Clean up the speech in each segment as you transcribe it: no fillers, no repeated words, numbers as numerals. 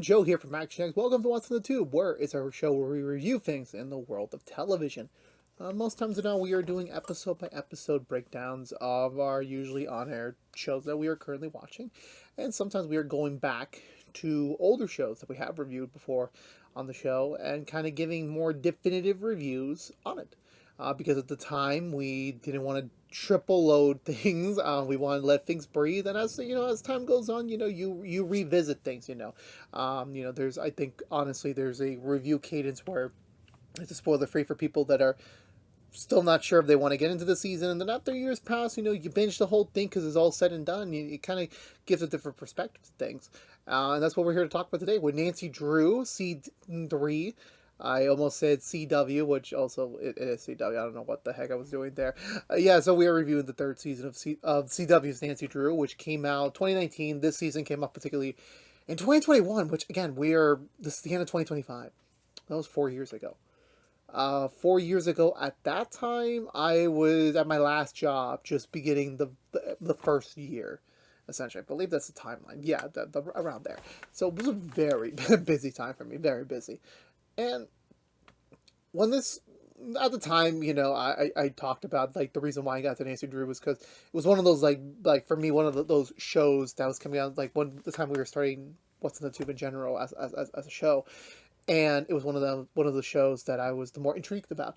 Joe here from ActionX. Welcome to What's on the Tube, where it's our show where we review things in the world of television. Most times now we are doing episode by episode breakdowns of our usually on-air shows that we are currently watching, and sometimes we are going back to older shows that we have reviewed before on the show and kind of giving more definitive reviews on it. Because at the time we didn't want to triple load things. We wanted to let things breathe, and as time goes on, you revisit things. There's I think honestly there's a review cadence where it's a spoiler free for people that are still not sure if they want to get into the season, and then after years pass, you binge the whole thing because it's all said and done. It kind of gives a different perspective to things, and that's what we're here to talk about today with Nancy Drew, C3. I almost said CW, which also it is CW. I don't know what the heck I was doing there. Yeah, so we are reviewing the third season of CW's Nancy Drew, which came out 2019. This season came out particularly in 2021, which again this is the end of 2025. That was 4 years ago. 4 years ago, at that time, I was at my last job, just beginning the first year. Essentially, I believe that's the timeline. Yeah, around there. So it was a very busy time for me, very busy. And when this, at the time, I talked about like the reason why I got to Nancy Drew was because it was one of those like for me one of those shows that was coming out like the time we were starting What's in the Tube in general as a show, and it was one of the shows that I was the more intrigued about,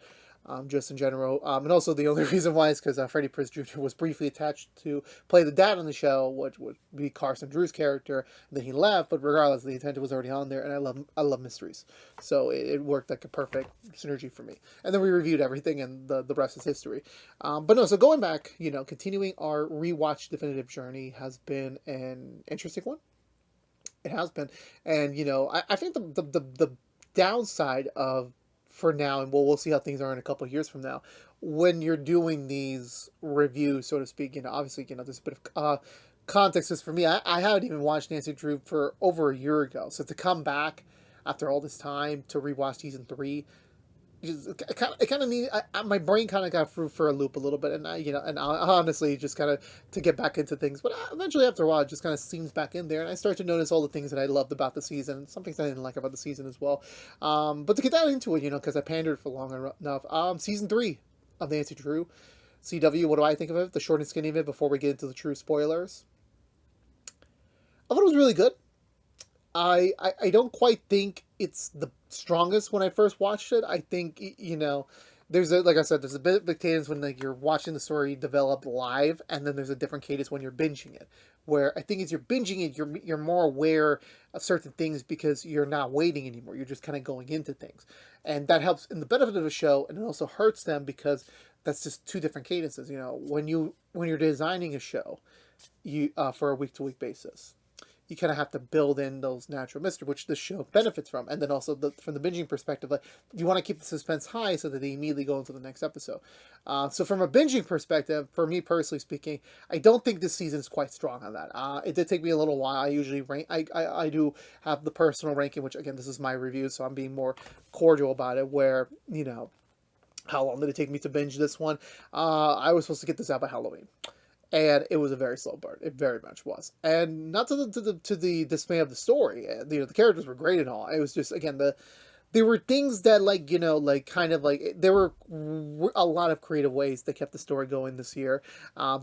just in general. And also the only reason why is because Freddie Prinze Jr. was briefly attached to play the dad on the show, which would be Carson Drew's character. And then he left, but regardless, the intent was already on there, and I love mysteries, so it worked like a perfect synergy for me. And then we reviewed everything, and the rest is history. But no, so going back, continuing our rewatch definitive journey has been an interesting one. It has been, and I think the downside of for now, and we'll see how things are in a couple of years from now, when you're doing these reviews, so to speak. Obviously, there's a bit of context. Is for me, I haven't even watched Nancy Drew for over a year ago, so to come back after all this time to rewatch season 3, it kind of need my brain kind of got through for a loop a little bit, and I honestly just kind of to get back into things, but eventually after a while it just kind of seems back in there, and I start to notice all the things that I loved about the season, and some things I didn't like about the season as well. But to get that into it, because I pandered for long enough. Season 3 of Nancy Drew, CW. What do I think of it? The short and skinny of it before we get into the true spoilers. I thought it was really good. I don't quite think it's the strongest when I first watched it. I think there's like I said, there's a bit of a cadence when like you're watching the story develop live, and then there's a different cadence when you're binging it. Where I think as you're binging it, you're more aware of certain things because you're not waiting anymore. You're just kind of going into things, and that helps in the benefit of the show, and it also hurts them because that's just two different cadences. When you're designing a show, you for a week to week basis, you kind of have to build in those natural mystery, which this show benefits from. And then also from the binging perspective, like you want to keep the suspense high so that they immediately go into the next episode. So from a binging perspective, for me personally speaking, I don't think this season is quite strong on that. It did take me a little while. I usually rank. I do have the personal ranking, which again, this is my review, so I'm being more cordial about it. Where how long did it take me to binge this one? I was supposed to get this out by Halloween. And it was a very slow burn. It very much was, and not to the dismay of the story. The characters were great and all. It was just again there were things that there were a lot of creative ways that kept the story going this year.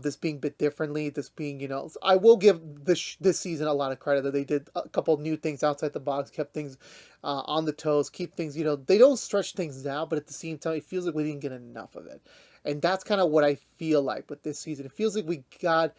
This being a bit differently. This being I will give this season a lot of credit that they did a couple of new things outside the box, kept things on the toes, keep things they don't stretch things out, but at the same time it feels like we didn't get enough of it. And that's kind of what I feel like with this season. It feels like we got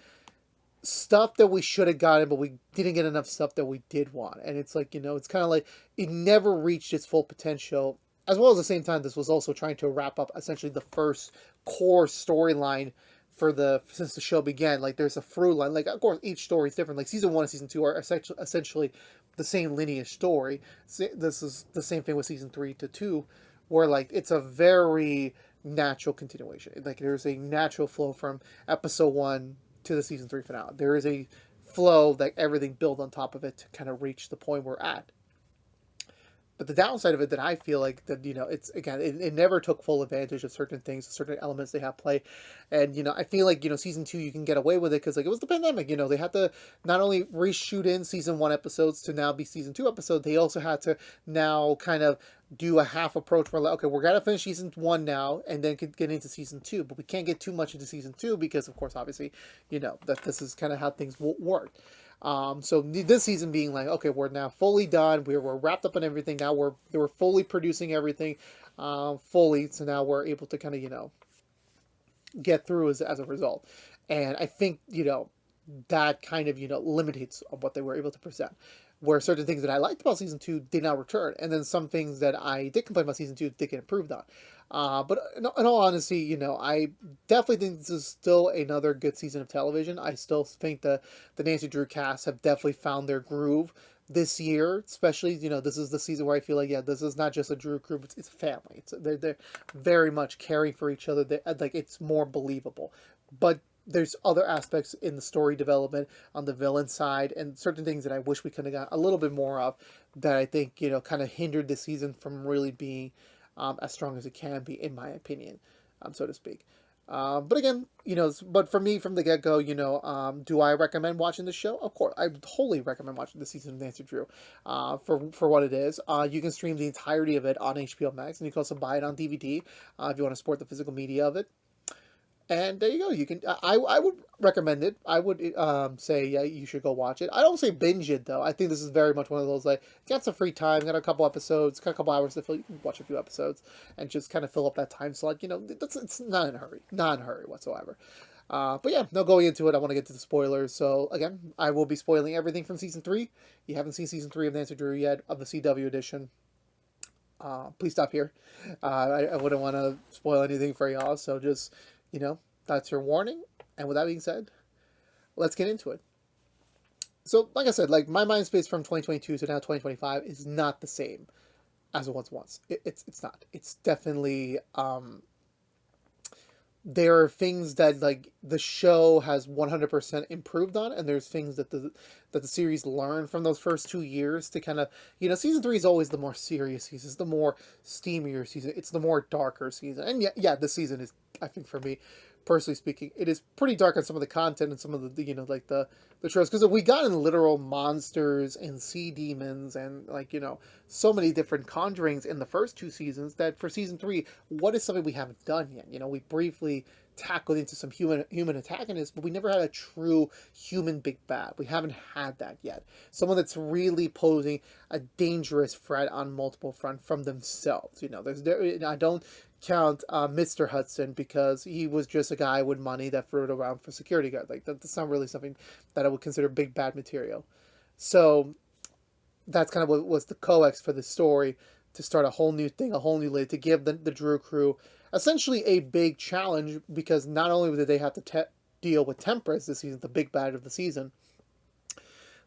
stuff that we should have gotten, but we didn't get enough stuff that we did want. And it's like, it's kind of like it never reached its full potential. As well as the same time, this was also trying to wrap up essentially the first core storyline since the show began. Like there's a through line. Like of course each story is different. Like season 1 and season 2 are essentially the same lineage story. This is the same thing with season 3 to 2, where like it's a very natural continuation. Like there's a natural flow from episode 1 to the season 3 finale. There is a flow that everything built on top of it to kind of reach the point we're at. But the downside of it that I feel like that, it's again, it never took full advantage of certain things, certain elements they have play. And, I feel like, season two, you can get away with it because like it was the pandemic, they had to not only reshoot in season one episodes to now be season two episodes, they also had to now kind of do a half approach where like, okay, we're gonna finish season one now and then get into season two, but we can't get too much into season two because of course, obviously, that this is kind of how things work. So this season being like, okay, we're now fully done. We're wrapped up on everything. Now we're fully producing everything, fully. So now we're able to kind of, get through as a result. And I think, that kind of, limitates what they were able to present. Where certain things that I liked about season two did not return, and then some things that I did complain about season two did get improved on. But in all honesty, I definitely think this is still another good season of television. I still think the Nancy Drew cast have definitely found their groove this year, especially, this is the season where I feel like, yeah, this is not just a Drew crew, it's a family. They're very much caring for each other. Like, it's more believable. But there's other aspects in the story development on the villain side and certain things that I wish we could have got a little bit more of that I think, kind of hindered this season from really being as strong as it can be, in my opinion, so to speak. But again, but for me from the get-go, do I recommend watching the show? Of course, I totally recommend watching the season of Nancy Drew for what it is. You can stream the entirety of it on HBO Max, and you can also buy it on DVD if you want to support the physical media of it. And there you go. You can. I would recommend it. I would say yeah, you should go watch it. I don't say binge it though. I think this is very much one of those like got some free time, got a couple episodes, got a couple hours to watch a few episodes, and just kind of fill up that time slot. It's not in a hurry, not in a hurry whatsoever. But yeah, no, going into it, I want to get to the spoilers. So again, I will be spoiling everything from season three. You haven't seen season three of Nancy Drew yet of the CW edition. Please stop here. I wouldn't want to spoil anything for y'all. So just that's your warning. And with that being said, let's get into it. So, like I said, like my mind space from 2022 to now 2025 is not the same as it was once. It's not. It's definitely there are things that like the show has 100% improved on, and there's things that the series learned from those first 2 years to kind of season three is always the more serious season, it's the more steamier season, it's the more darker season, and yeah, this season is, I think for me personally speaking, it is pretty dark on some of the content and some of the like the shows, because we got in literal monsters and sea demons and like so many different conjurings in the first two seasons that for season three, what is something we haven't done yet? We briefly tackled into some human antagonists, but we never had a true human big bad. We haven't had that yet. Someone that's really posing a dangerous threat on multiple fronts from themselves. I don't count Mr. Hudson because he was just a guy with money that threw it around for security guard. Like that's not really something that I would consider big bad material. So that's kind of what was the coax for the story, to start a whole new thing, a whole new lid, to give the Drew crew essentially a big challenge, because not only did they have to deal with Temperance this season, the big bad of the season,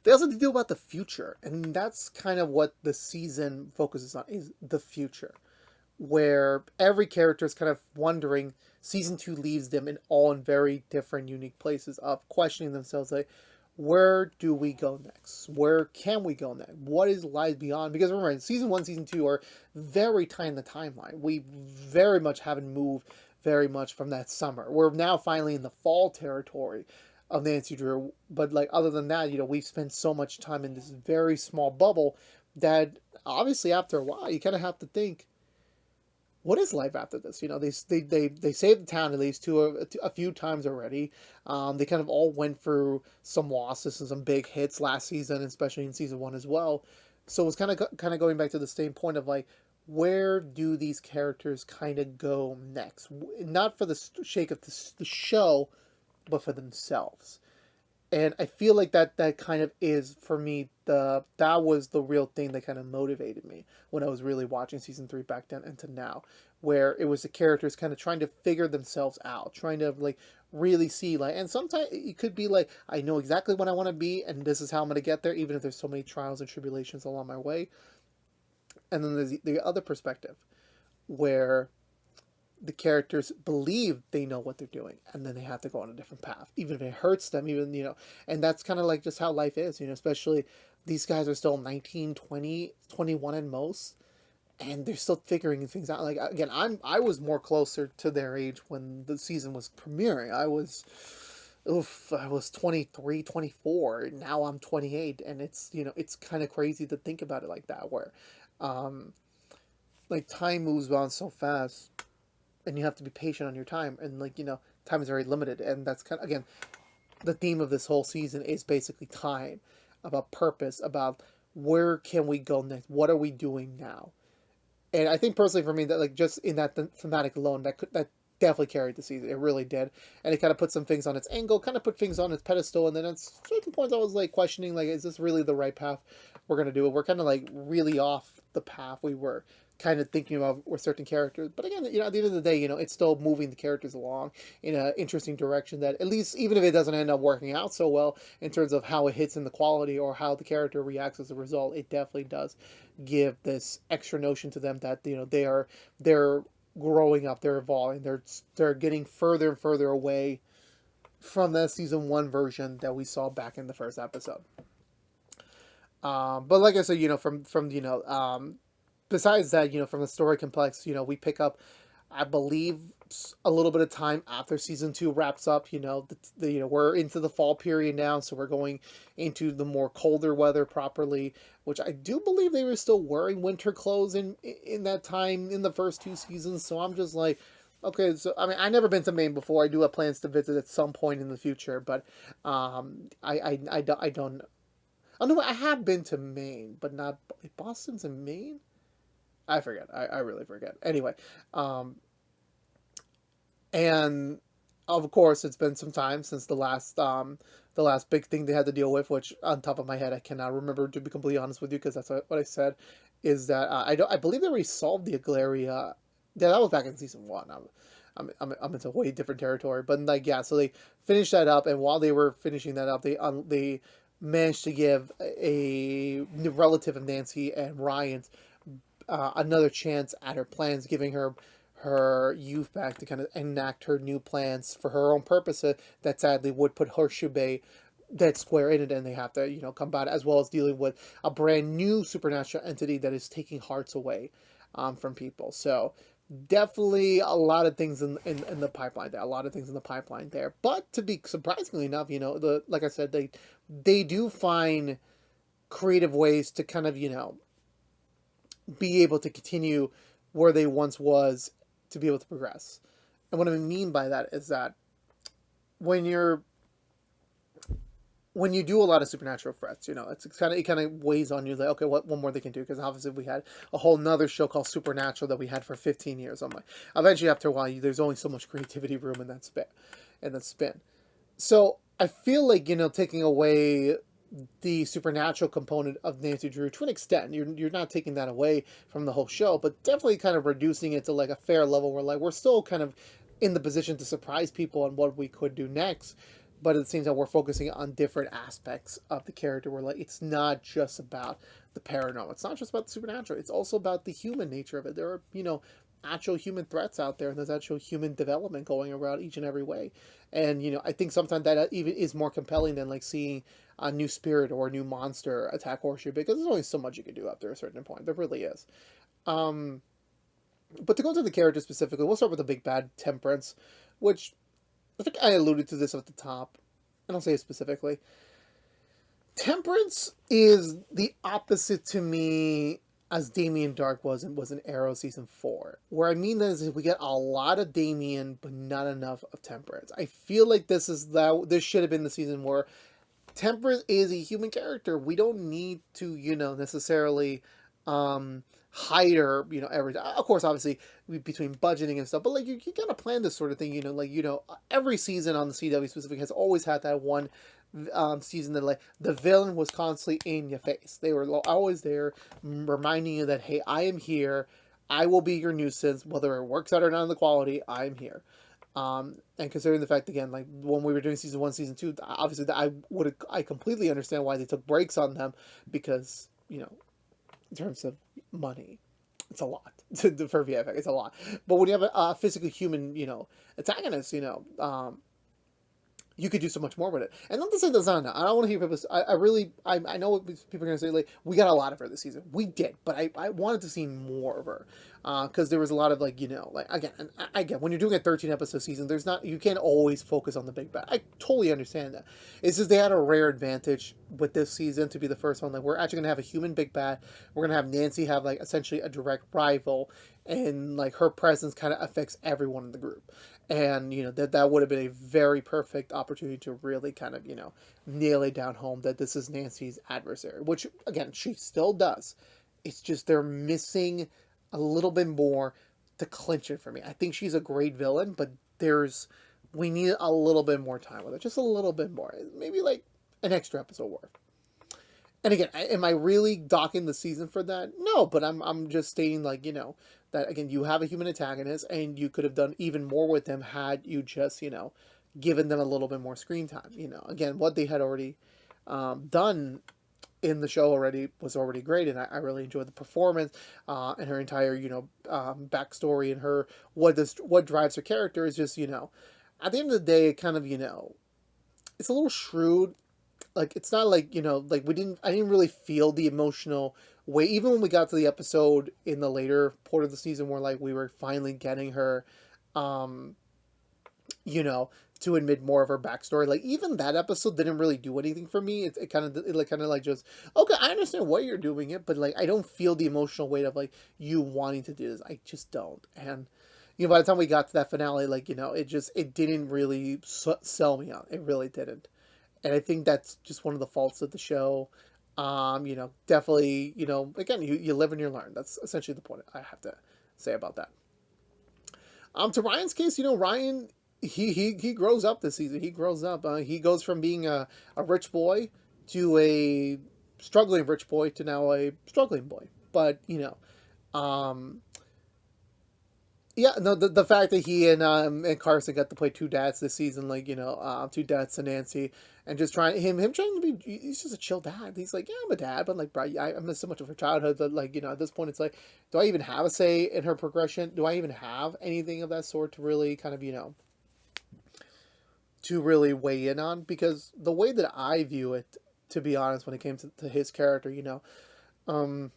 they also have to deal about the future. And that's kind of what the season focuses on, is the future, where every character is kind of wondering. Season two leaves them in very different, unique places of questioning themselves, like, where do we go next? Where can we go next? What is lies beyond? Because remember, season one, season two are very tight in the timeline. We very much haven't moved very much from that summer. We're now finally in the fall territory of Nancy Drew. But like other than that, we've spent so much time in this very small bubble that obviously after a while you kind of have to think, what is life after this? They saved the town at least a few times already. They kind of all went through some losses and some big hits last season, especially in season one as well. So it's kind of going back to the same point of like, where do these characters kind of go next? Not for the sake of the show, but for themselves. And I feel like that kind of is, for me, that was the real thing that kind of motivated me when I was really watching season three back then and to now, where it was the characters kind of trying to figure themselves out, trying to like really see, like, and sometimes it could be like, I know exactly what I want to be and this is how I'm going to get there, even if there's so many trials and tribulations along my way. And then there's the other perspective where the characters believe they know what they're doing, and then they have to go on a different path, even if it hurts them, and that's kind of like just how life is, especially these guys are still 19, 20, 21 at most. and they're still figuring things out. Like again, I was more closer to their age when the season was premiering. I was 23, 24. Now I'm 28, and it's, it's kind of crazy to think about it like that, where um like time moves on so fast, and you have to be patient on your time, and like, time is very limited, and that's kind of, again, the theme of this whole season is basically time, about purpose, about where can we go next, what are we doing now. And I think personally for me, that like just in that thematic alone, that definitely carried the season. It really did, and it kind of put some things on its angle, kind of put things on its pedestal, and then at certain points I was like questioning, like, is this really the right path we're gonna do it? We're kind of like really off the path we were kind of thinking about with certain characters. But again, at the end of the day, it's still moving the characters along in an interesting direction that, at least even if it doesn't end up working out so well in terms of how it hits in the quality or how the character reacts as a result, it definitely does give this extra notion to them that they're growing up, they're evolving, they're getting further and further away from the season one version that we saw back in the first episode. But like I said, besides that, from the story complex, we pick up, I believe, a little bit of time after season two wraps up. We're into the fall period now, so we're going into the more colder weather properly, which I do believe they were still wearing winter clothes in that time in the first two seasons. So I'm just like, okay, so I mean, I've never been to Maine before. I do have plans to visit at some point in the future, but I don't. Oh no, I have been to Maine, but not Boston's in Maine. I forget. I really forget. Anyway, um, and of course, it's been some time since the last big thing they had to deal with, which on top of my head I cannot remember, to be completely honest with you, because that's what I said. Is that I believe they already solved the Aglaria. Yeah, that was back in season one. I'm into way different territory, but like, yeah, so they finished that up, and while they were finishing that up, they managed to give a relative of Nancy and Ryan's another chance at her plans, giving her youth back to kind of enact her new plans for her own purposes that sadly would put Horseshoe Bay dead square in it, and they have to combat it, as well as dealing with a brand new supernatural entity that is taking hearts away from people. So definitely a lot of things in the pipeline there, a lot of things in the pipeline there. But to be surprisingly enough, like I said, they do find creative ways to kind of be able to continue where they once was, to be able to progress. And what I mean by that is that when you do a lot of supernatural threats, it kind of weighs on you, like, okay, what more they can do? Because obviously we had a whole nother show called Supernatural that we had for 15 years. I'm like, eventually after a while, there's only so much creativity room in that spin. So I feel like, taking away the supernatural component of Nancy Drew to an extent, you're not taking that away from the whole show, but definitely kind of reducing it to like a fair level where like we're still kind of in the position to surprise people on what we could do next. But it seems that we're focusing on different aspects of the character. Where like it's not just about the paranormal, it's not just about the supernatural. It's also about the human nature of it. There are actual human threats out there, and there's actual human development going around each and every way. And I think sometimes that even is more compelling than like seeing a new spirit or a new monster attack Horseshoe, because there's only so much you can do after a certain point. There really is. Um, but to go to the character specifically, we'll start with the big bad Temperance, which I think I alluded to this at the top, and I'll say it specifically. Temperance is the opposite to me as Damien Dark was in Arrow season 4. Where I mean that is we get a lot of Damien, but not enough of Temperance. I feel like this should have been the season where Temperance is a human character. We don't need to, necessarily hide her, every, of course, obviously, between budgeting and stuff, but like you gotta plan this sort of thing, every season on the CW specific has always had that one season that like the villain was constantly in your face. They were always there, reminding you that, hey, I am here, I will be your nuisance, whether it works out or not in the quality, I'm here. And considering the fact, again, like when we were doing season 1, season 2, obviously I completely understand why they took breaks on them, because in terms of money, it's a lot for VFX. It's a lot. But when you have a physically human, antagonist, you could do so much more with it. And not to say that's not enough. I don't want to hear people. I know what people are going to say. Like, we got a lot of her this season. We did, but I wanted to see more of her because there was a lot of like like again, and I get when you're doing a 13 episode season, there's not you can't always focus on the big bad. I totally understand that. It's just they had a rare advantage with this season to be the first one. Like, we're actually going to have a human big bad. We're going to have Nancy have like essentially a direct rival, and like her presence kind of affects everyone in the group. And that would have been a very perfect opportunity to really kind of nail it down home that this is Nancy's adversary, which again she still does. It's just they're missing a little bit more to clinch it for me. I think she's a great villain, but we need a little bit more time with her, just a little bit more, maybe like an extra episode worth. And again, am I really docking the season for that? No, but I'm just stating like that again. You have a human antagonist, and you could have done even more with them had you just given them a little bit more screen time. Again, what they had already done in the show already was already great, and I really enjoyed the performance and her entire backstory, and her what drives her character is just at the end of the day, it kind of it's a little shrewd. Like, it's not like like I didn't really feel the emotional weight even when we got to the episode in the later part of the season where like we were finally getting her um to admit more of her backstory. Like, even that episode didn't really do anything for me. It kind of like just, okay, I understand why you're doing it, but like I don't feel the emotional weight of like you wanting to do this. I just don't. And by the time we got to that finale, like it didn't really sell me on. It really didn't. And I think that's just one of the faults of the show. Definitely, again, you live and you learn. That's essentially the point I have to say about that. To Ryan's case, Ryan, he grows up this season. He grows up. He goes from being a rich boy to a struggling rich boy to now a struggling boy. But, um, yeah, no, the fact that he and Carson got to play two dads this season, like two dads to Nancy, and just him trying to be, he's just a chill dad. He's like, yeah, I'm a dad, but like, bro, I miss so much of her childhood that like at this point it's like, do I even have a say in her progression? Do I even have anything of that sort to really kind of to really weigh in on? Because the way that I view it, to be honest, when it came to his character, um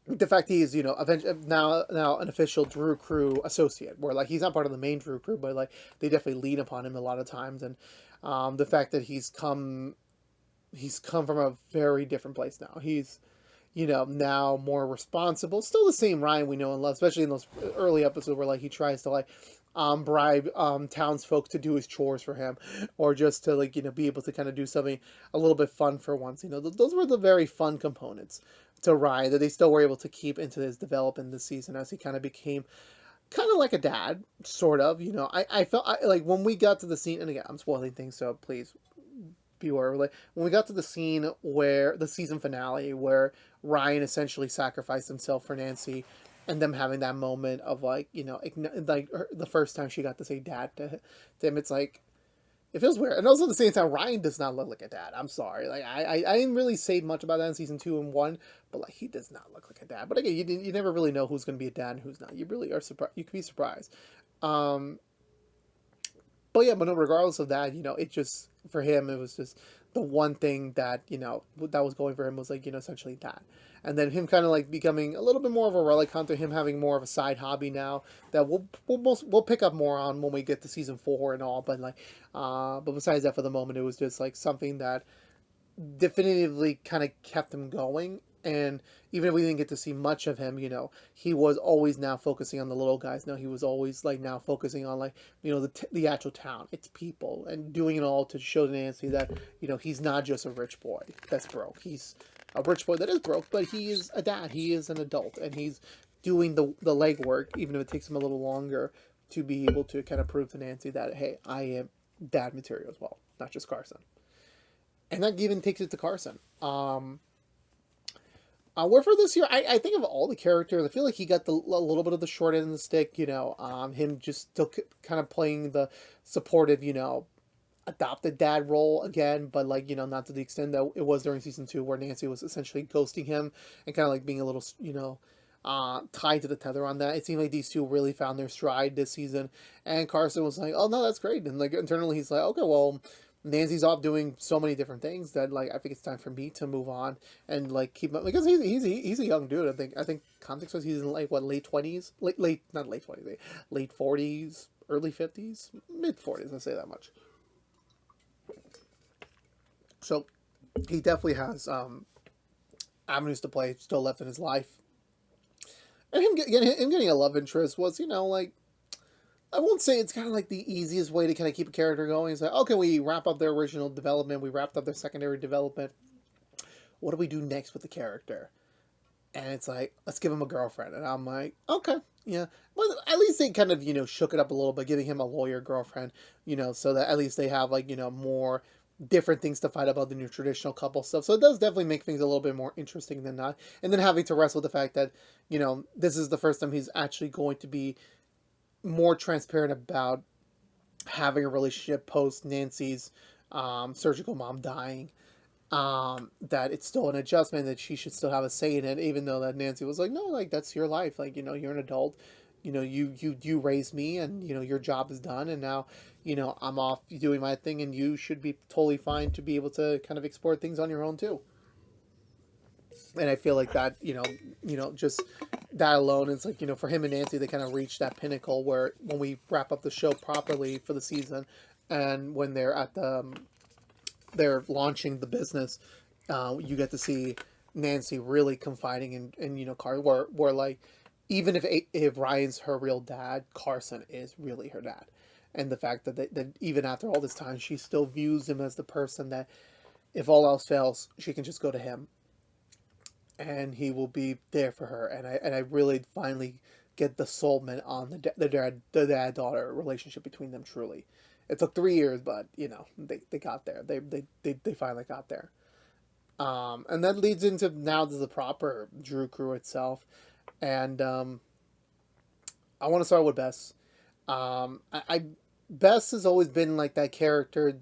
the fact he's now an official Drew Crew associate, where like he's not part of the main Drew Crew, but like they definitely lean upon him a lot of times, and the fact that he's come from a very different place now. He's now more responsible, still the same Ryan we know and love, especially in those early episodes where like he tries to like bribe townsfolk to do his chores for him, or just to like be able to kind of do something a little bit fun for once. Those were the very fun components to Ryan that they still were able to keep into his development this season as he kind of became kind of like a dad, sort of. I felt like when we got to the scene, and again, I'm spoiling things, so please beware. Like, when we got to the scene where the season finale, where Ryan essentially sacrificed himself for Nancy, and them having that moment of like like the first time she got to say dad to him, it's like it feels weird. And also at the same time, Ryan does not look like a dad. I'm sorry. Like I didn't really say much about that in season 2 and 1, but like he does not look like a dad. But again, you never really know who's going to be a dad and who's not. You really are surprised. You could be surprised. Um, but yeah, but no, regardless of that, it just for him it was just the one thing that that was going for him was like essentially that, and then him kind of like becoming a little bit more of a relic hunter, him having more of a side hobby now that we'll pick up more on when we get to season 4 and all. But like, but besides that, for the moment, it was just like something that definitively kind of kept him going. And even if we didn't get to see much of him, he was always now focusing on the little guys. Now he was always like now focusing on like the actual town, its people, and doing it all to show Nancy that he's not just a rich boy that's broke. He's a rich boy that is broke, but he is a dad. He is an adult, and he's doing the legwork, even if it takes him a little longer, to be able to kind of prove to Nancy that, hey, I am dad material as well, not just Carson. And that even takes it to Carson. Where for this year, I think of all the characters, I feel like he got a little bit of the short end of the stick. Him just still kind of playing the supportive, adopted dad role again, but like not to the extent that it was during season 2, where Nancy was essentially ghosting him and kind of like being a little tied to the tether on that. It seemed like these two really found their stride this season, and Carson was like, "Oh no, that's great." And like internally, he's like, "Okay, well, Nancy's off doing so many different things that like I think it's time for me to move on and like keep up because he's a young dude. I think context was he's in like what late 20s, late not late 20s, late 40s, early 50s, mid 40s. Let's say that much. So he definitely has avenues to play still left in his life. And him getting a love interest was, like, I won't say it's kind of like the easiest way to kind of keep a character going. It's like, okay, we wrap up their original development, we wrapped up their secondary development. What do we do next with the character? And it's like, let's give him a girlfriend. And I'm like, okay, yeah. Well, at least they kind of, shook it up a little bit, giving him a lawyer girlfriend, so that at least they have, like, more different things to fight about the new traditional couple stuff. So it does definitely make things a little bit more interesting than not. And then having to wrestle with the fact that, this is the first time he's actually going to be more transparent about having a relationship post Nancy's surgical mom dying. That it's still an adjustment, that she should still have a say in it, even though that Nancy was like, no, like that's your life, like you're an adult, you raised me, and your job is done, and now I'm off doing my thing, and you should be totally fine to be able to kind of explore things on your own too. And I feel like that, just that alone is like, for him and Nancy, they kind of reached that pinnacle where when we wrap up the show properly for the season, and when they're at they're launching the business, you get to see Nancy really confiding in Carson, where like, even if Ryan's her real dad, Carson is really her dad, and the fact that even after all this time, she still views him as the person that, if all else fails, she can just go to him, and he will be there for her. And I really finally get the soulmate on the dad daughter relationship between them. Truly, it took 3 years, but they got there. They finally got there. And that leads into now to the proper Drew crew itself, and I want to start with Bess. I Bess has always been like that character.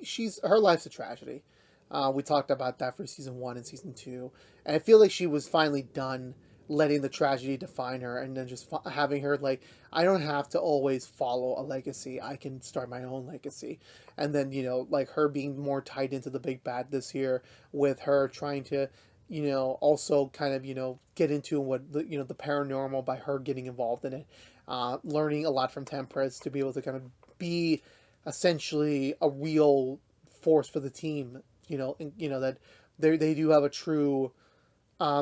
She's her life's a tragedy. We talked about that for season 1 and season 2, and I feel like she was finally done letting the tragedy define her, and then just having her like, I don't have to always follow a legacy. I can start my own legacy, and then like her being more tied into the big bad this year, with her trying to also kind of get into what the paranormal by her getting involved in it, learning a lot from Temperance to be able to kind of be essentially a real force for the team. And, that they do have a true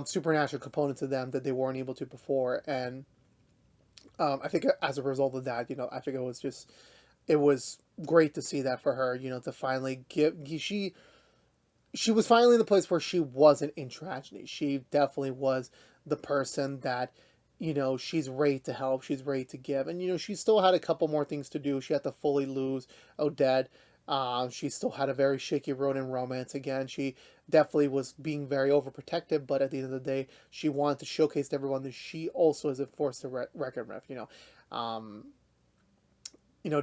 supernatural component to them that they weren't able to before, and I think as a result of that, I think it was great to see that for her, to finally she was finally in the place where she wasn't in tragedy. She definitely was the person that, she's ready to help, she's ready to give, and she still had a couple more things to do. She had to fully lose Odette. She still had a very shaky road in romance again. She definitely was being very overprotective, but at the end of the day, she wanted to showcase to everyone that she also is a force to reckon with.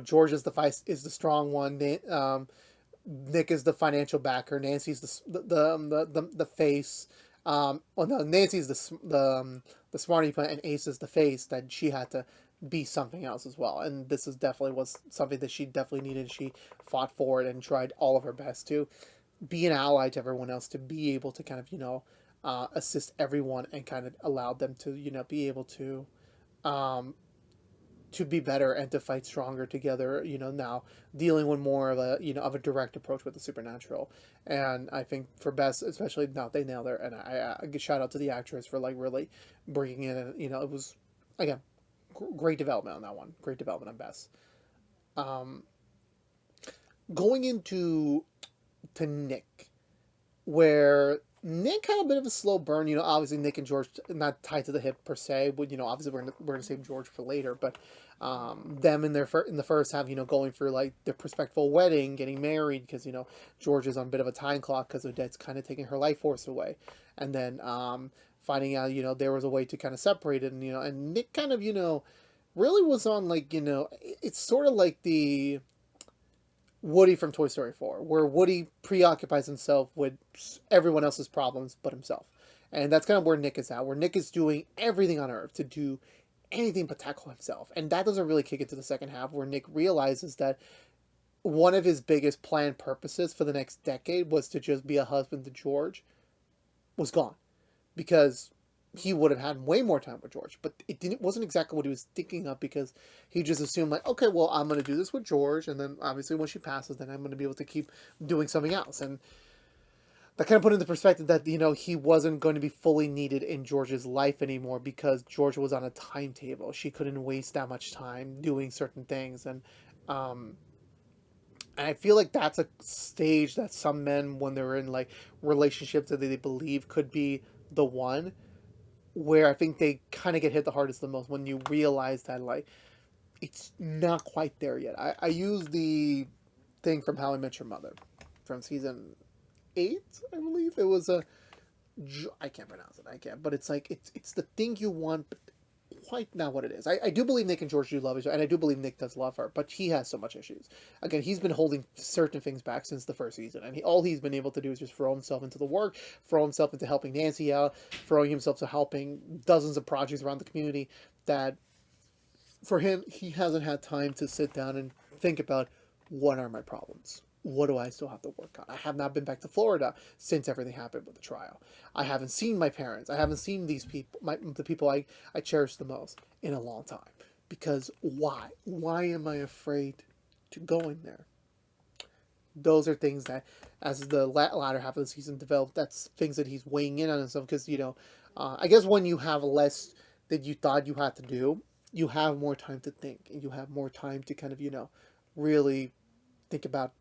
George is the strong one. Nick is the financial backer. Nancy's the face. Well, no, Nancy's the smarty plant, and Ace is the face. That she had to be something else as well, and this is definitely was something that she definitely needed. She fought for it and tried all of her best to be an ally to everyone else, to be able to kind of assist everyone, and kind of allow them to be able um, to be better and to fight stronger together, now dealing with more of a direct approach with the supernatural. And I think for Bess especially, now they nailed her, and I give shout out to the actress for like really bringing in, and it was, again, great development on that one, great development on Bess. um, Going into to Nick, where Nick had a bit of a slow burn. Obviously Nick and George not tied to the hip per se, but obviously we're gonna save George for later. But them in in the first half, going through like their prospective wedding, getting married, because George is on a bit of a time clock because Odette's kind of taking her life force away, and then finding out there was a way to kind of separate it, and Nick kind of really was on like it's sort of like the Woody from Toy Story 4, where Woody preoccupies himself with everyone else's problems but himself. And that's kind of where Nick is at, where Nick is doing everything on earth to do anything but tackle himself. And that doesn't really kick into the second half, where Nick realizes that one of his biggest planned purposes for the next decade was to just be a husband to George was gone, because he would have had way more time with George, but wasn't exactly what he was thinking of, because he just assumed like, okay, well, I'm going to do this with George, and then obviously when she passes, then I'm going to be able to keep doing something else. And that kind of put into perspective that, he wasn't going to be fully needed in George's life anymore, because George was on a timetable. She couldn't waste that much time doing certain things. Um, and I feel like that's a stage that some men, when they're in like relationships that they believe could be the one, where I think they kind of get hit the hardest the most, when you realize that like it's not quite there yet. I use the thing from How I Met Your Mother from season 8, I believe. It was a, I can't pronounce it. I can't, but it's like it's the thing you want, but quite not what it is. I do believe Nick and George do love each other, and I do believe Nick does love her, but he has so much issues. Again, he's been holding certain things back since the first season, and all he's been able to do is just throw himself into the work, throw himself into helping Nancy out, throwing himself to helping dozens of projects around the community, that for him, he hasn't had time to sit down and think about, what are my problems? What do I still have to work on? I have not been back to Florida since everything happened with the trial. I haven't seen my parents. I haven't seen these people, the people I cherish the most, in a long time. Because why? Why am I afraid to go in there? Those are things that, as the latter half of the season developed, that's things that he's weighing in on himself. Because, I guess when you have less that you thought you had to do, you have more time to think, and you have more time to kind of, really think about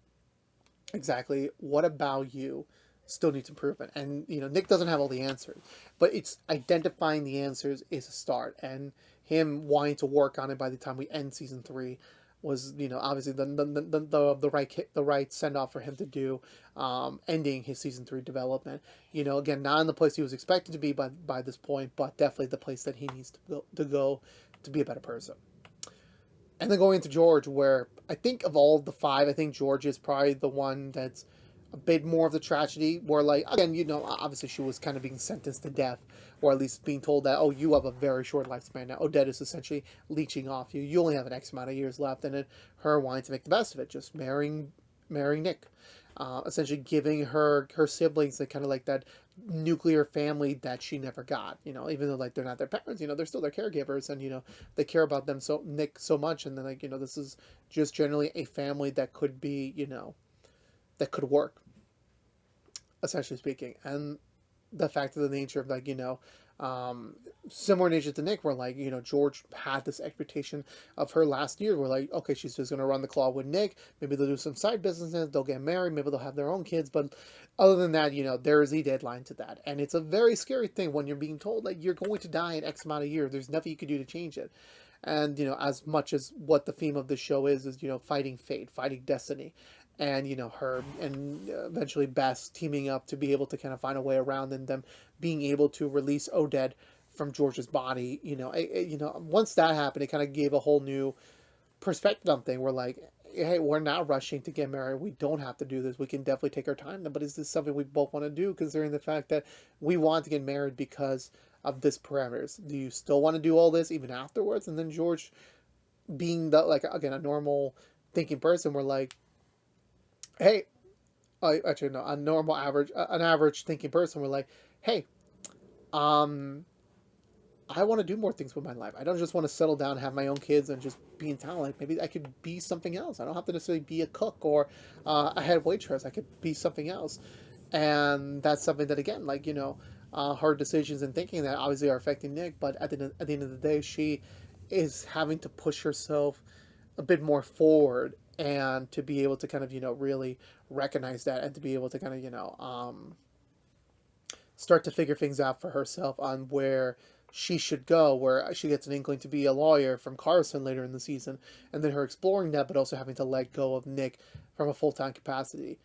exactly what about you still needs improvement. And, Nick doesn't have all the answers, but it's identifying the answers is a start. And him wanting to work on it by the time we end season 3 was, obviously the right send off for him to do, ending his season 3 development. Again, not in the place he was expected to be by this point, but definitely the place that he needs to go to be a better person. And then going into George, where I think of all the 5, I think George is probably the one that's a bit more of the tragedy, where, like, again, obviously she was kind of being sentenced to death, or at least being told that, oh, you have a very short lifespan now. Odette is essentially leeching off you. You only have an X amount of years left, and then her wanting to make the best of it, just marrying Nick. Essentially giving her siblings the kind of like that nuclear family that she never got. Even though like they're not their parents, they're still their caregivers, and they care about them Nick so much, and then like this is just generally a family that could be that could work, essentially speaking. And the fact of the nature of like similar nature to Nick, where like George had this expectation of her last year, where like, okay, she's just gonna run the claw with Nick, maybe they'll do some side businesses, they'll get married, maybe they'll have their own kids, but other than that, there is a deadline to that. And it's a very scary thing when you're being told like you're going to die in X amount of years, there's nothing you can do to change it. And as much as what the theme of the show is fighting fate, fighting destiny, and her and eventually Bess teaming up to be able to kind of find a way around, and them being able to release Odette from George's body. Once that happened, it kind of gave a whole new perspective on thing. We're like, hey, we're not rushing to get married. We don't have to do this. We can definitely take our time. But is this something we both want to do, considering the fact that we want to get married because of this parameters? Do you still want to do all this even afterwards? And then George, being the like again a normal thinking person, we're like, hey, actually no, an average thinking person, we're like, hey, I want to do more things with my life. I don't just want to settle down, have my own kids, and just be in town. Like maybe I could be something else. I don't have to necessarily be a cook or a head waitress. I could be something else, and that's something that again, like hard decisions and thinking that obviously are affecting Nick. But at the end of the day, she is having to push herself a bit more forward, and to be able to kind of really recognize that, and to be able to kind of start to figure things out for herself on where she should go, where she gets an inkling to be a lawyer from Carson later in the season, and then her exploring that, but also having to let go of Nick from a full-time capacity.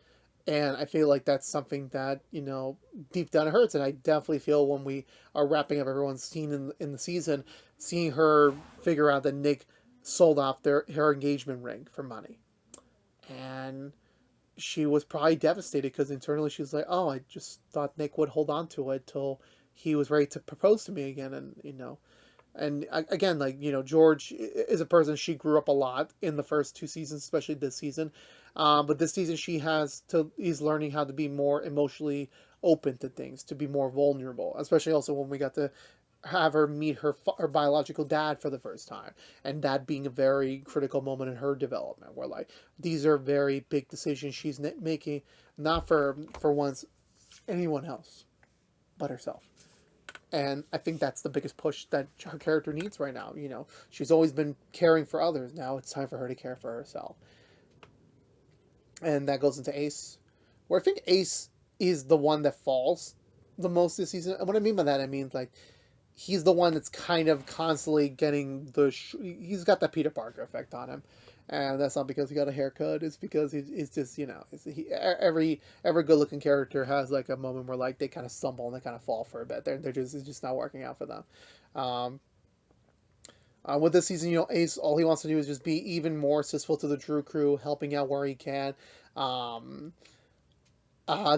And I feel like that's something that, deep down it hurts. And I definitely feel when we are wrapping up everyone's scene in the season, seeing her figure out that Nick sold off her engagement ring for money. And she was probably devastated, because internally she's like, oh, I just thought Nick would hold on to it till he was ready to propose to me again, and and again, like, George is a person, she grew up a lot in the first two seasons, especially this season. But this season, he's learning how to be more emotionally open to things, to be more vulnerable, especially also when we got to have her meet her biological dad for the first time, and that being a very critical moment in her development, where like these are very big decisions she's making, not for once anyone else but herself. And I think that's the biggest push that her character needs right now. She's always been caring for others. Now it's time for her to care for herself. And that goes into Ace, where I think Ace is the one that falls the most this season. And what I mean by that, I mean like he's the one that's kind of constantly getting he's got that Peter Parker effect on him. And that's not because he got a haircut. It's because he's just, every good looking character has like a moment where like they kind of stumble and they kind of fall for a bit. They're just, it's just not working out for them. With this season, Ace, all he wants to do is just be even more assistful to the Drew crew, helping out where he can.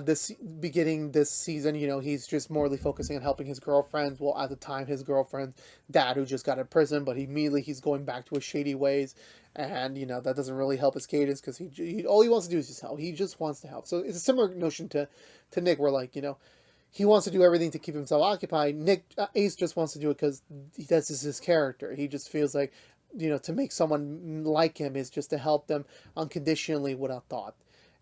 This beginning this season, he's just morely focusing on helping his girlfriends. Well, at the time, his girlfriend's dad, who just got in prison, but immediately he's going back to his shady ways, and that doesn't really help his cadence because he all he wants to do is just help. He just wants to help. So it's a similar notion to Nick, where like he wants to do everything to keep himself occupied. Ace just wants to do it because that's just his character. He just feels like to make someone like him is just to help them unconditionally without thought.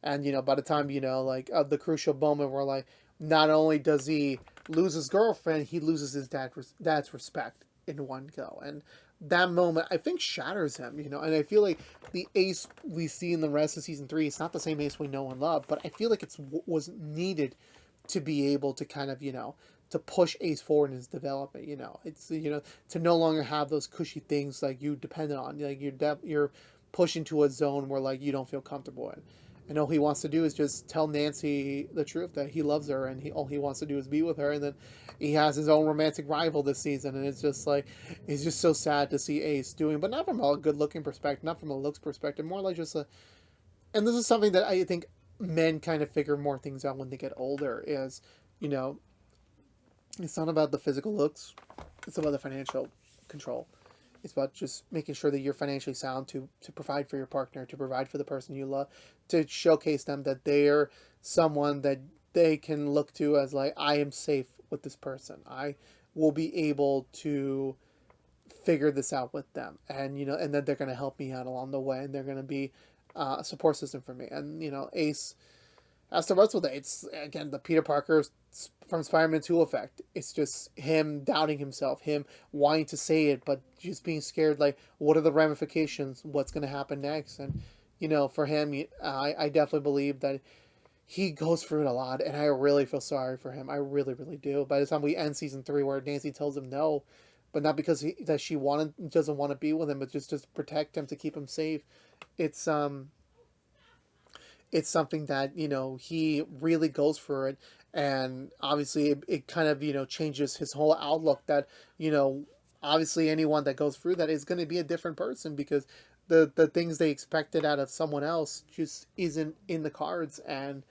And by the time like the crucial moment where like not only does he lose his girlfriend, he loses his dad's respect in one go, and that moment I think shatters him. And I feel like the Ace we see in the rest of season 3, it's not the same Ace we know and love, but I feel like it's was needed to be able to kind of to push Ace forward in his development. It's to no longer have those cushy things like you depend on, like you're pushed into a zone where like you don't feel comfortable in. And all he wants to do is just tell Nancy the truth, that he loves her, and all he wants to do is be with her. And then he has his own romantic rival this season, and it's just like it's just so sad to see Ace doing, but not from a good looking perspective, not from a looks perspective, more like just a. And this is something that I think men kind of figure more things out when they get older. Is it's not about the physical looks, it's about the financial control. It's about just making sure that you're financially sound to provide for your partner, to provide for the person you love, to showcase them that they're someone that they can look to as like, I am safe with this person. I will be able to figure this out with them. And, and then they're going to help me out along the way, and they're going to be a support system for me. And, Ace has to wrestle with it. It's, again, the Peter Parker from Spider-Man 2 effect. It's just him doubting himself, him wanting to say it, but just being scared, like, what are the ramifications? What's going to happen next? And, for him, I definitely believe that he goes through it a lot, and I really feel sorry for him. I really, really do. By the time we end season 3, where Nancy tells him no, but not because she doesn't want to be with him, but just to protect him, to keep him safe, it's something that he really goes for it. And obviously it kind of changes his whole outlook, that obviously anyone that goes through that is going to be a different person, because the things they expected out of someone else just isn't in the cards. And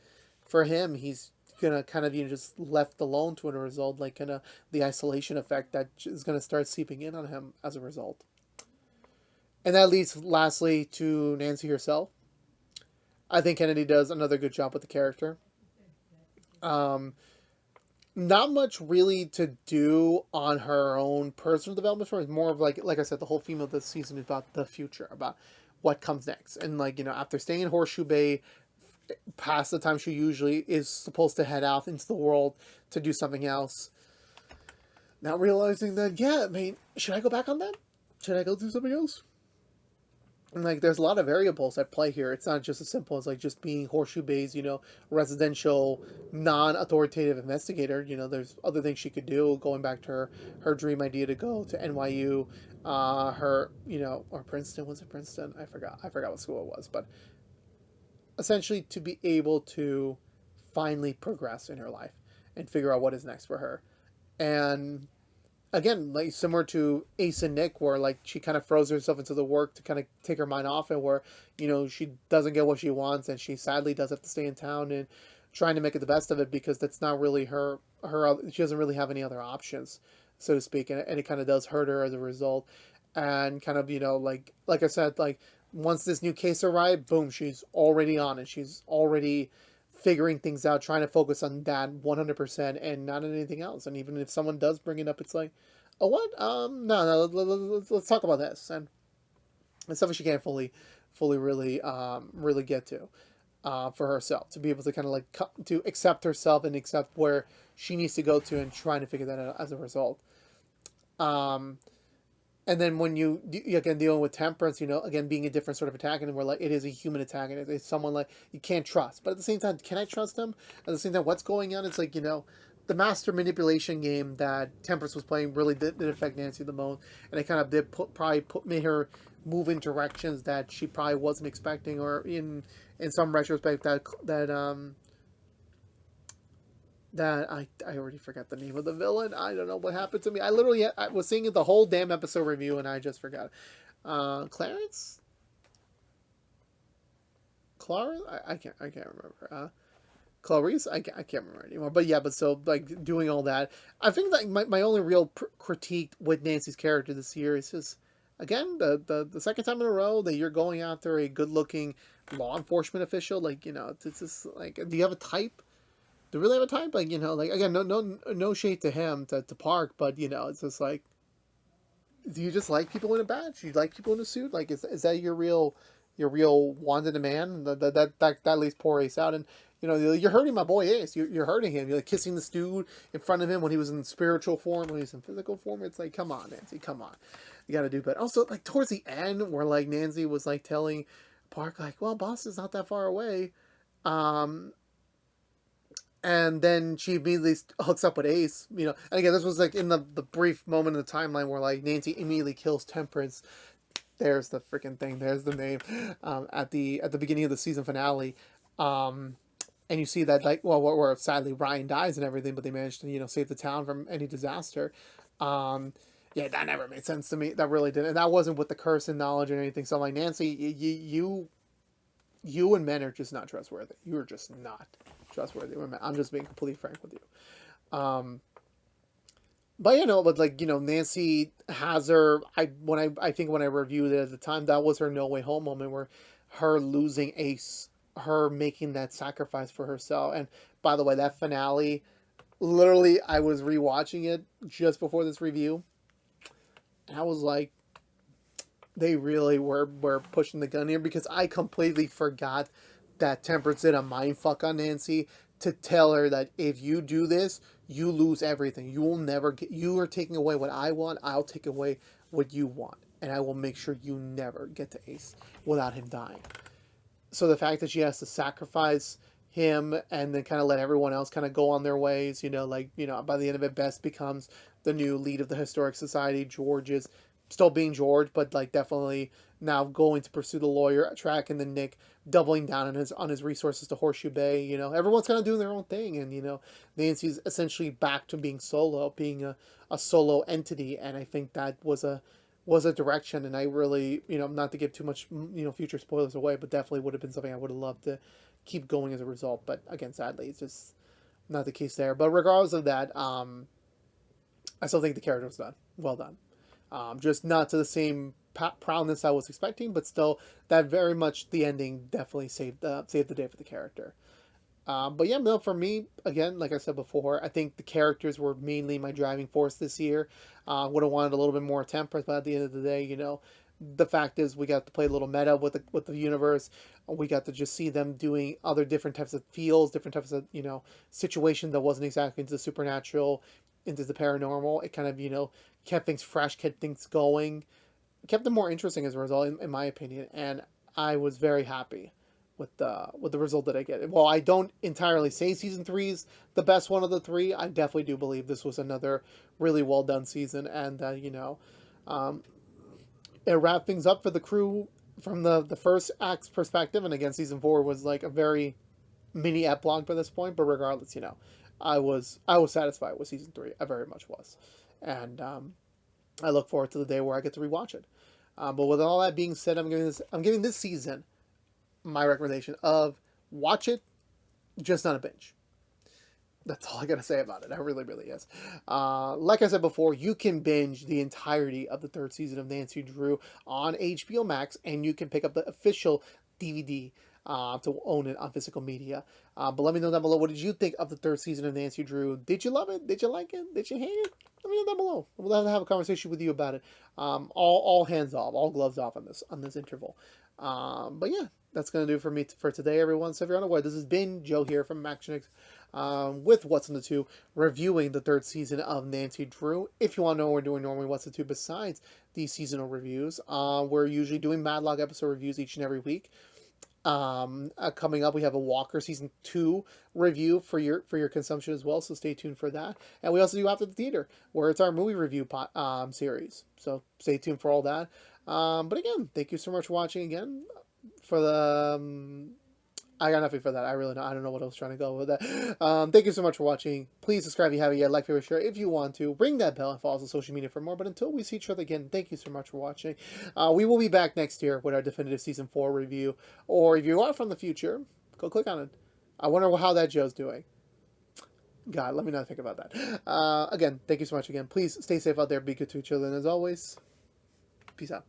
for him, he's gonna kind of just left alone to a result, like kind of the isolation effect that is going to start seeping in on him as a result. And that leads lastly to Nancy herself. I think Kennedy does another good job with the character. Not much really to do on her own personal development for her. It's more of like I said, the whole theme of this season is about the future, about what comes next. And like, after staying in Horseshoe Bay past the time she usually is supposed to head out into the world to do something else, now realizing that, yeah, I mean, should I go back on that? Should I go do something else? And like, there's a lot of variables at play here. It's not just as simple as like just being Horseshoe Bay's, residential, non-authoritative investigator. There's other things she could do. Going back to her dream idea to go to NYU, her, or Princeton. Was it Princeton? I forgot what school it was. But essentially, to be able to finally progress in her life and figure out what is next for her. And again, like similar to Ace and Nick, where like she kind of throws herself into the work to kind of take her mind off it, where she doesn't get what she wants, and she sadly does have to stay in town and trying to make it the best of it, because that's not really her. She doesn't really have any other options, so to speak, and it kind of does hurt her as a result. And kind of, like I said, like once this new case arrived, boom, she's already on it. She's already figuring things out, trying to focus on that 100% and not on anything else. And even if someone does bring it up, it's like, oh, what? No, no, let's talk about this. And it's something she can't fully really get to, for herself, to be able to kind of like to accept herself and accept where she needs to go to, and trying to figure that out as a result. Um, and then when you again dealing with temperance, again being a different sort of attack, and we're like, it is a human attack, and it's someone like you can't trust. But at the same time, can I trust him? At the same time, what's going on? It's like, the master manipulation game that Temperance was playing really did affect Nancy the most, and it kind of did made her move in directions that she probably wasn't expecting, or in some retrospect that I already forgot the name of the villain. I don't know what happened to me. I was seeing it the whole damn episode review, and I just forgot. Clarence? Clara? I can't remember. Clarice? I can't remember anymore. But yeah, but so like doing all that, I think that my only real critique with Nancy's character this year is just, again, the second time in a row that you're going after a good looking law enforcement official. Like, it's just like, do you have a type? Do you really have a type? Like, like, again, no shade to him, to Park, but it's just like, do you just like people in a badge? Do you like people in a suit? Like, is that your wanted a man? That leaves poor Ace out, and you're hurting my boy Ace. You're hurting him. You're like kissing this dude in front of him when he was in spiritual form, when he was in physical form. It's like, come on, Nancy, come on, you got to do better. Also, like towards the end, where like Nancy was like telling Park, like, well, Boston's not that far away. And then she immediately hooks up with Ace, And again, this was like in the brief moment in the timeline where like Nancy immediately kills Temperance. There's the freaking thing. There's the name. At the beginning of the season finale, and you see that like, well, where sadly Ryan dies and everything, but they managed to save the town from any disaster. Yeah, that never made sense to me. That really didn't. And that wasn't with the curse and knowledge or anything. So like, Nancy, you and men are just not trustworthy. You are just not trustworthy. I'm just being completely frank with you. But but like Nancy has her. I think when I reviewed it at the time, that was her no way home moment, where her losing Ace, her making that sacrifice for herself. And by the way, that finale, literally, I was rewatching it just before this review, and I was like, they really were pushing the gun here, because I completely forgot that Temperance did a mind fuck on Nancy to tell her that if you do this, you lose everything. You will never get. You are taking away what I want. I'll take away what you want, and I will make sure you never get to Ace without him dying. So the fact that she has to sacrifice him and then kind of let everyone else kind of go on their ways, by the end of it, Bess becomes the new lead of the Historic Society. George is still being George, but like definitely now going to pursue the lawyer track, and then Nick doubling down on his resources to Horseshoe Bay. Everyone's kind of doing their own thing, and Nancy's essentially back to being solo, being a solo entity, and I think that was a direction, and I really, not to give too much, future spoilers away, but definitely would have been something I would have loved to keep going as a result. But again, sadly, it's just not the case there. But regardless of that, I still think the character was done well done. Just not to the same proudness I was expecting, but still, that very much the ending definitely saved the day for the character. But yeah, no, for me, again, like I said before, I think the characters were mainly my driving force this year. Would have wanted a little bit more Temperance, but at the end of the day, the fact is we got to play a little meta with the universe. We got to just see them doing other different types of feels, different types of situations that wasn't exactly into the supernatural, into the paranormal. It kind of kept things fresh, kept things going, kept them more interesting as a result, in my opinion. And I was very happy with the result that I get. Well, I don't entirely say season 3's the best one of the 3. I definitely do believe this was another really well done season, and it wrapped things up for the crew from the first act's perspective. And again, season 4 was like a very mini epilogue by this point. But regardless, I was satisfied with season 3. I very much was, and I look forward to the day where I get to rewatch it. But with all that being said, I'm giving this season my recommendation of watch it, just not a binge. That's all I gotta say about it. It really, really is. Like I said before, you can binge the entirety of the third season of Nancy Drew on HBO Max, and you can pick up the official DVD to own it on physical media. But let me know down below, what did you think of the third season of Nancy Drew? Did you love it? Did you like it? Did you hate it? Let me know down below. We'll have to have a conversation with you about it. All hands off, all gloves off on this interval. But yeah, that's gonna do it for me for today, everyone. So if you're unaware, this has been Joe here from ActionX, with What's in the Two, reviewing the third season of Nancy Drew. If you want to know what we're doing normally, What's in the Two, besides these seasonal reviews, we're usually doing Madlog episode reviews each and every week. Coming up, we have a Walker season 2 review for your consumption as well, so stay tuned for that. And we also do After the Theater, where it's our movie review series, so stay tuned for all that. But again, thank you so much for watching again. For the I got nothing for that. I don't know what I was trying to go with that. Thank you so much for watching. Please subscribe if you haven't yet. Like, favorite, share if you want to. Ring that bell and follow us on social media for more. But until we see each other again, thank you so much for watching. We will be back next year with our definitive season 4 review. Or if you are from the future, go click on it. I wonder how that Joe's doing. God, let me not think about that. Again, thank you so much again. Please stay safe out there. Be good to each other. And as always, peace out.